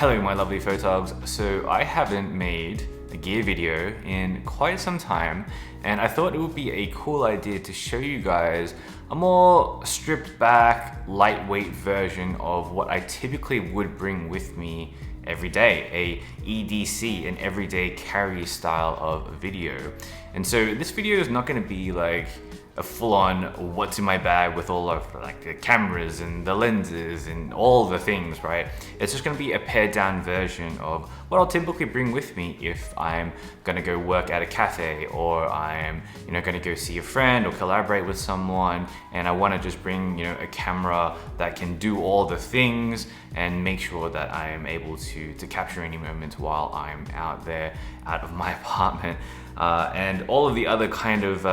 Hello my lovely photogs. So I haven't made a gear video in quite some time, and I thought it would be a cool idea to show you guys a more stripped back, lightweight version of what I typically would bring with me every day, a EDC, an everyday carry style of video. And so this video is not going to be like a full-on what's in my bag with all of like the cameras and the lenses and all the things, right? It's just going to be a pared down version of what I'll typically bring with me if I'm going to go work at a cafe, or I'm going to go see a friend or collaborate with someone, and I want to just bring a camera that can do all the things and make sure that I am able to capture any moment while I'm out there out of my apartment. And all of the other kind of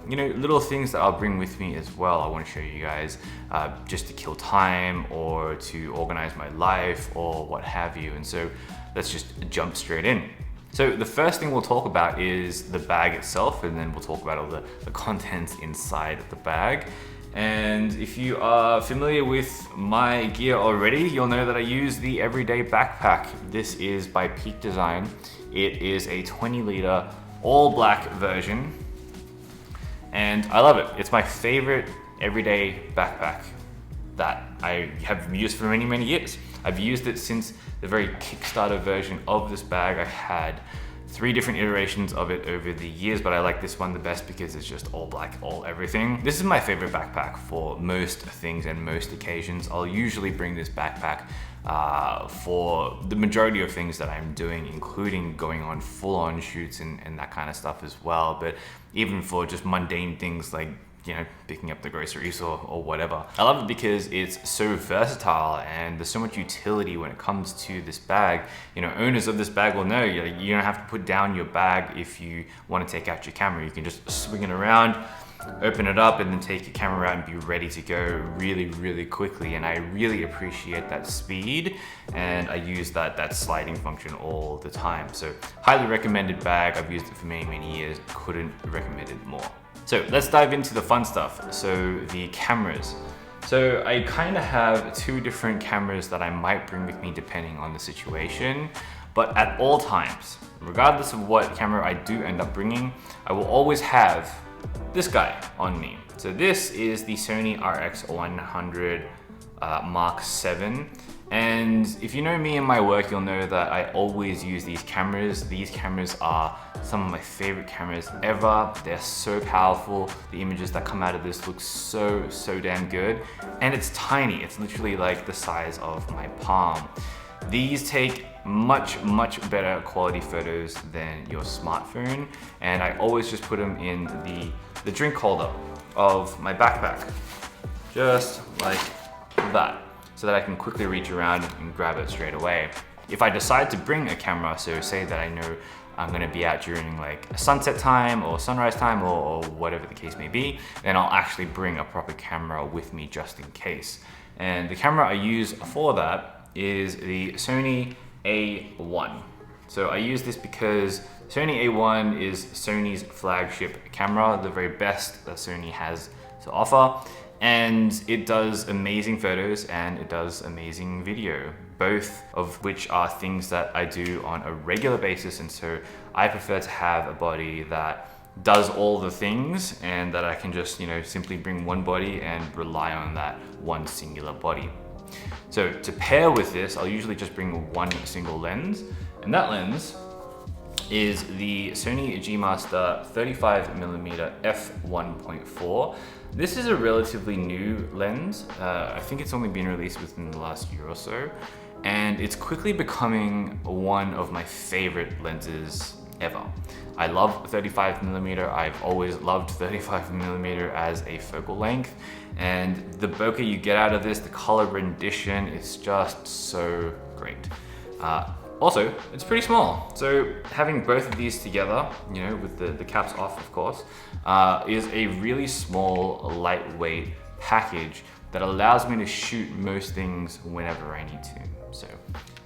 little things that I'll bring with me as well. I want to show you guys just to kill time or to organize my life or what have you. And so let's just jump straight in. So the first thing we'll talk about is the bag itself, and then we'll talk about all the contents inside the bag. And if you are familiar with my gear already, you'll know that I use the everyday backpack. This is by Peak Design. It is a 20-liter all black version, and I love it. It's my favorite everyday backpack that I have used for many, many years. I've used it since the very Kickstarter version of this bag. I had 3 different iterations of it over the years, but I like this one the best because it's just all black, all everything. This is my favorite backpack for most things and most occasions. I'll usually bring this backpack for the majority of things that I'm doing, including going on full-on shoots and that kind of stuff as well. But even for just mundane things like picking up the groceries or whatever. I love it because it's so versatile and there's so much utility when it comes to this bag. Owners of this bag will know you don't have to put down your bag if you want to take out your camera. You can just swing it around, open it up, and then take your camera out and be ready to go really, really quickly. And I really appreciate that speed, and I use that sliding function all the time. So highly recommended bag. I've used it for many, many years. Couldn't recommend it more. So let's dive into the fun stuff. So the cameras. So I kind of have 2 different cameras that I might bring with me depending on the situation, but at all times, regardless of what camera I do end up bringing, I will always have this guy on me. So this is the Sony RX100 Mark 7. And if you know me and my work, you'll know that I always use these cameras. These cameras are some of my favorite cameras ever. They're so powerful. The images that come out of this look so damn good. And it's tiny. It's literally like the size of my palm. These take much better quality photos than your smartphone. And I always just put them in the drink holder of my backpack. Just like that, so that I can quickly reach around and grab it straight away. If I decide to bring a camera, so say that I know I'm gonna be out during like sunset time or sunrise time or whatever the case may be, then I'll actually bring a proper camera with me just in case. And the camera I use for that is the Sony A1. So I use this because Sony A1 is Sony's flagship camera, the very best that Sony has to offer. And it does amazing photos and it does amazing video, both of which are things that I do on a regular basis. And so I prefer to have a body that does all the things and that I can just, simply bring one body and rely on that one singular body. So to pair with this, I'll usually just bring one single lens, and that lens is the Sony G Master 35mm f1.4. This is a relatively new lens. I think it's only been released within the last year or so, and it's quickly becoming one of my favorite lenses ever. I love 35mm. I've always loved 35mm as a focal length, and the bokeh you get out of this, the color rendition, is just so great. Also, it's pretty small, so having both of these together, with the caps off, of course, is a really small, lightweight package that allows me to shoot most things whenever I need to. So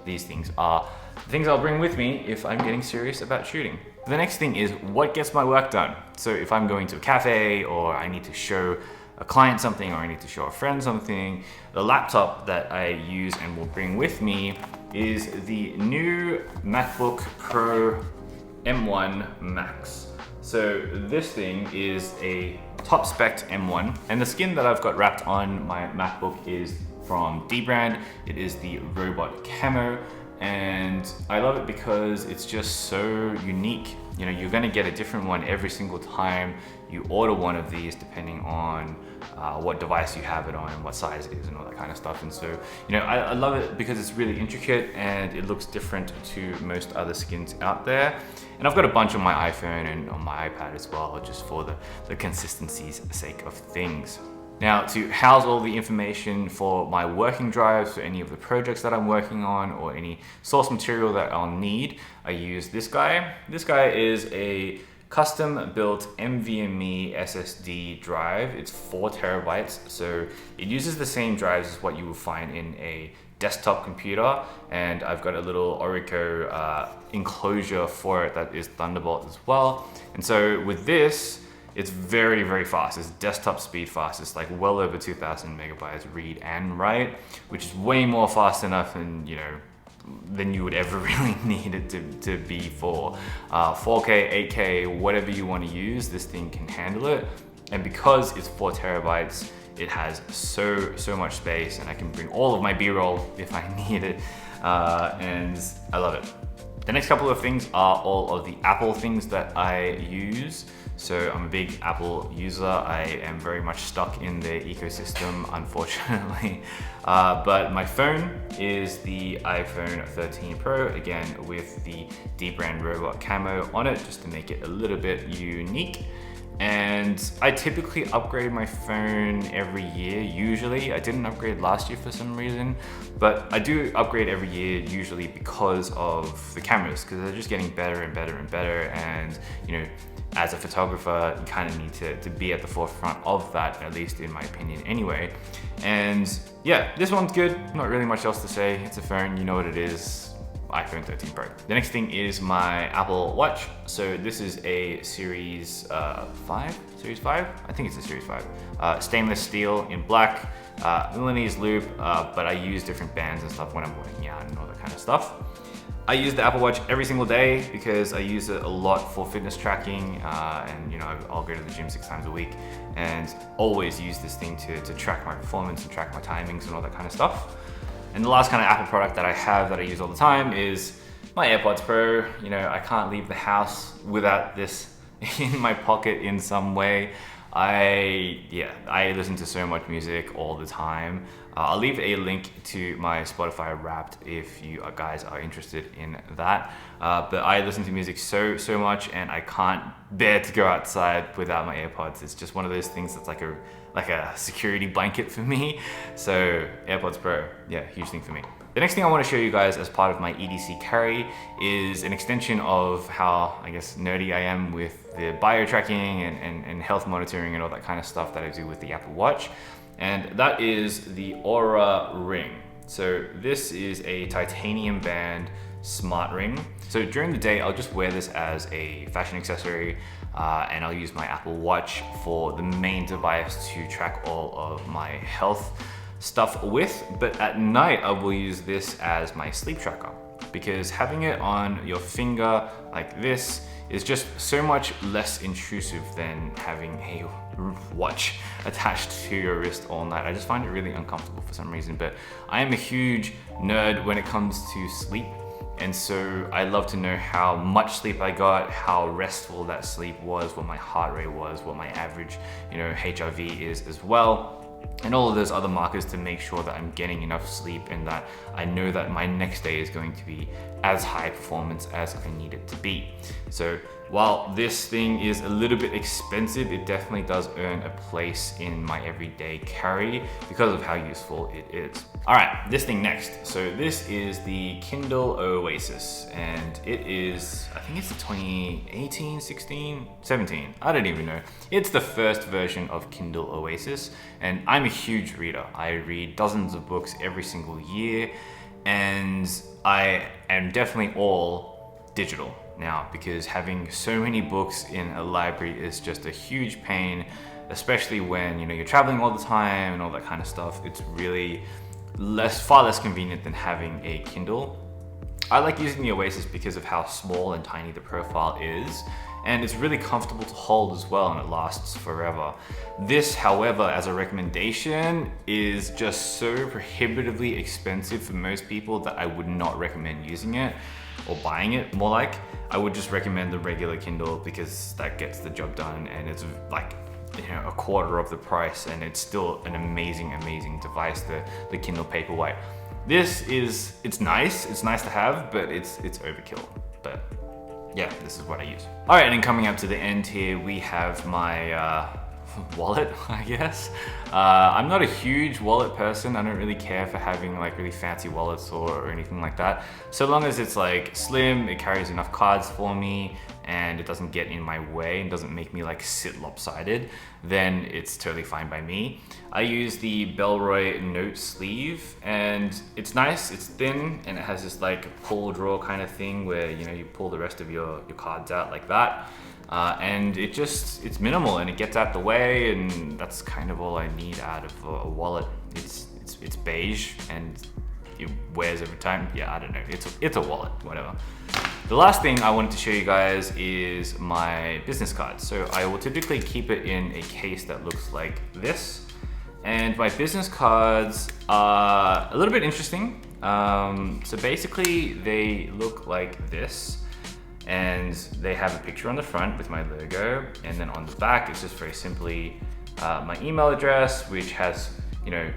these things are the things I'll bring with me if I'm getting serious about shooting. The next thing is what gets my work done. So if I'm going to a cafe or I need to show a client something or I need to show a friend something. The laptop that I use and will bring with me is the new MacBook Pro M1 Max. So this thing is a top spec M1, and the skin that I've got wrapped on my MacBook is from Dbrand. It is the robot camo, and I love it because it's just so unique. You know, you're gonna get a different one every single time you order one of these, depending on what device you have it on and what size it is and all that kind of stuff. And so, you know, I love it because it's really intricate and it looks different to most other skins out there. And I've got a bunch on my iPhone and on my iPad as well, just for the consistency's sake of things. Now, to house all the information for my working drives, for any of the projects that I'm working on or any source material that I'll need, I use this guy. This guy is a custom built NVMe SSD drive. It's 4 terabytes, so it uses the same drives as what you will find in a desktop computer, and I've got a little Oura enclosure for it that is Thunderbolt as well. And so with this, it's very, very fast. It's desktop speed fast. It's like well over 2000 megabytes read and write, which is way more fast enough than, you know, than you would ever really need it to be for 4K, 8K, whatever you want to use. This thing can handle it. And because it's 4 terabytes, it has so much space, and I can bring all of my B-roll if I need it, and I love it. The next couple of things are all of the Apple things that I use. So I'm a big Apple user. I am very much stuck in their ecosystem, unfortunately. But my phone is the iPhone 13 Pro, again with the Dbrand robot camo on it, just to make it a little bit unique. And I typically upgrade my phone every year, usually. I didn't upgrade last year for some reason, but I do upgrade every year usually because of the cameras, because they're just getting better and better and better. And, you know, as a photographer, you kind of need to be at the forefront of that, at least in my opinion anyway. And yeah, this one's good. Not really much else to say. It's a phone, you know what it is. iPhone 13 Pro. The next thing is my Apple Watch. So this is a Series 5? Series 5? I think it's a Series 5. Stainless steel in black, Milanese loop, but I use different bands and stuff when I'm working out and all that kind of stuff. I use the Apple Watch every single day because I use it a lot for fitness tracking, and you know, I'll go to the gym 6 times a week and always use this thing to track my performance and track my timings and all that kind of stuff. And the last kind of Apple product that I have that I use all the time is my Airpods Pro. You know, I can't leave the house without this in my pocket in some way. I listen to so much music all the time. I'll leave a link to my Spotify Wrapped if you guys are interested in that. But I listen to music so much, and I can't bear to go outside without my AirPods. It's just one of those things that's like a security blanket for me. So AirPods Pro, yeah, huge thing for me. The next thing I want to show you guys as part of my EDC carry is an extension of how, I guess, nerdy I am with the bio tracking and health monitoring and all that kind of stuff that I do with the Apple Watch. And that is the Oura ring. So this is a titanium band smart ring. So during the day, I'll just wear this as a fashion accessory, and I'll use my Apple Watch for the main device to track all of my health stuff with. But at night, I will use this as my sleep tracker, because having it on your finger like this is just so much less intrusive than having a watch attached to your wrist all night. I just find it really uncomfortable for some reason, but I am a huge nerd when it comes to sleep. And so I love to know how much sleep I got, how restful that sleep was, what my heart rate was, what my average, you know, HRV is as well, and all of those other markers to make sure that I'm getting enough sleep and that I know that my next day is going to be as high performance as I need it to be. So while this thing is a little bit expensive, it definitely does earn a place in my everyday carry because of how useful it is. All right, this thing next. So this is the Kindle Oasis, and it is, I think it's the 2018, 16, 17, I don't even know. It's the first version of Kindle Oasis, and I'm a huge reader. I read dozens of books every single year, and I am definitely all digital. now, because having so many books in a library is just a huge pain, especially when you're traveling all the time and all that kind of stuff. It's really far less convenient than having a Kindle. I like using the Oasis because of how small and tiny the profile is, and it's really comfortable to hold as well, and it lasts forever. This, however, as a recommendation, is just so prohibitively expensive for most people that I would not recommend using it or buying it. More like, I would just recommend the regular Kindle because that gets the job done, and it's like a quarter of the price, and it's still an amazing device, the Kindle Paperwhite. It's nice to have, but it's overkill. But yeah, this is what I use. All right, and then coming up to the end here, we have my wallet, I guess. I'm not a huge wallet person. I don't really care for having like really fancy wallets or anything like that. So long as it's like slim, it carries enough cards for me, and it doesn't get in my way and doesn't make me like sit lopsided, then it's totally fine by me. I use the Bellroy note sleeve, and it's nice, it's thin, and it has this like pull drawer kind of thing where you pull the rest of your cards out like that. And it's minimal, and it gets out the way, and that's kind of all I need out of a wallet. It's beige and it wears over time. Yeah, I don't know, it's a wallet, whatever. The last thing I wanted to show you guys is my business card. So I will typically keep it in a case that looks like this. And my business cards are a little bit interesting. So basically they look like this, and they have a picture on the front with my logo, and then on the back it's just very simply my email address, which has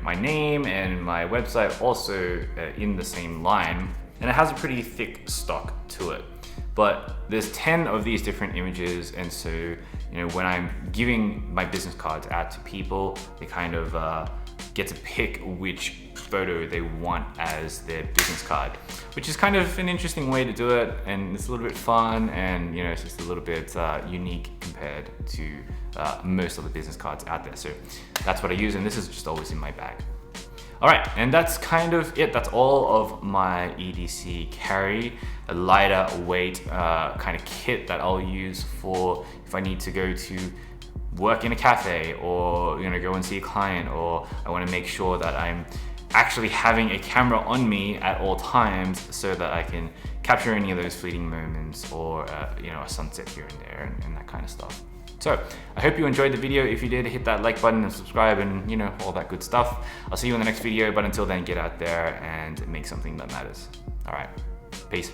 my name and my website also in the same line, and it has a pretty thick stock to it. But there's 10 of these different images, and so when I'm giving my business cards out to people, they kind of get to pick which photo they want as their business card, which is kind of an interesting way to do it, and it's a little bit fun, and it's just a little bit unique compared to most of the business cards out there. So that's what I use, and this is just always in my bag. All right, and that's kind of it. That's all of my EDC carry, a lighter weight kind of kit that I'll use for if I need to go to work in a cafe, or go and see a client, or I want to make sure that I'm actually having a camera on me at all times so that I can capture any of those fleeting moments, or a sunset here and there, and that kind of stuff. So I hope you enjoyed the video. If you did, hit that like button and subscribe, and all that good stuff. I'll see you in the next video, but until then, get out there and make something that matters. All right, peace.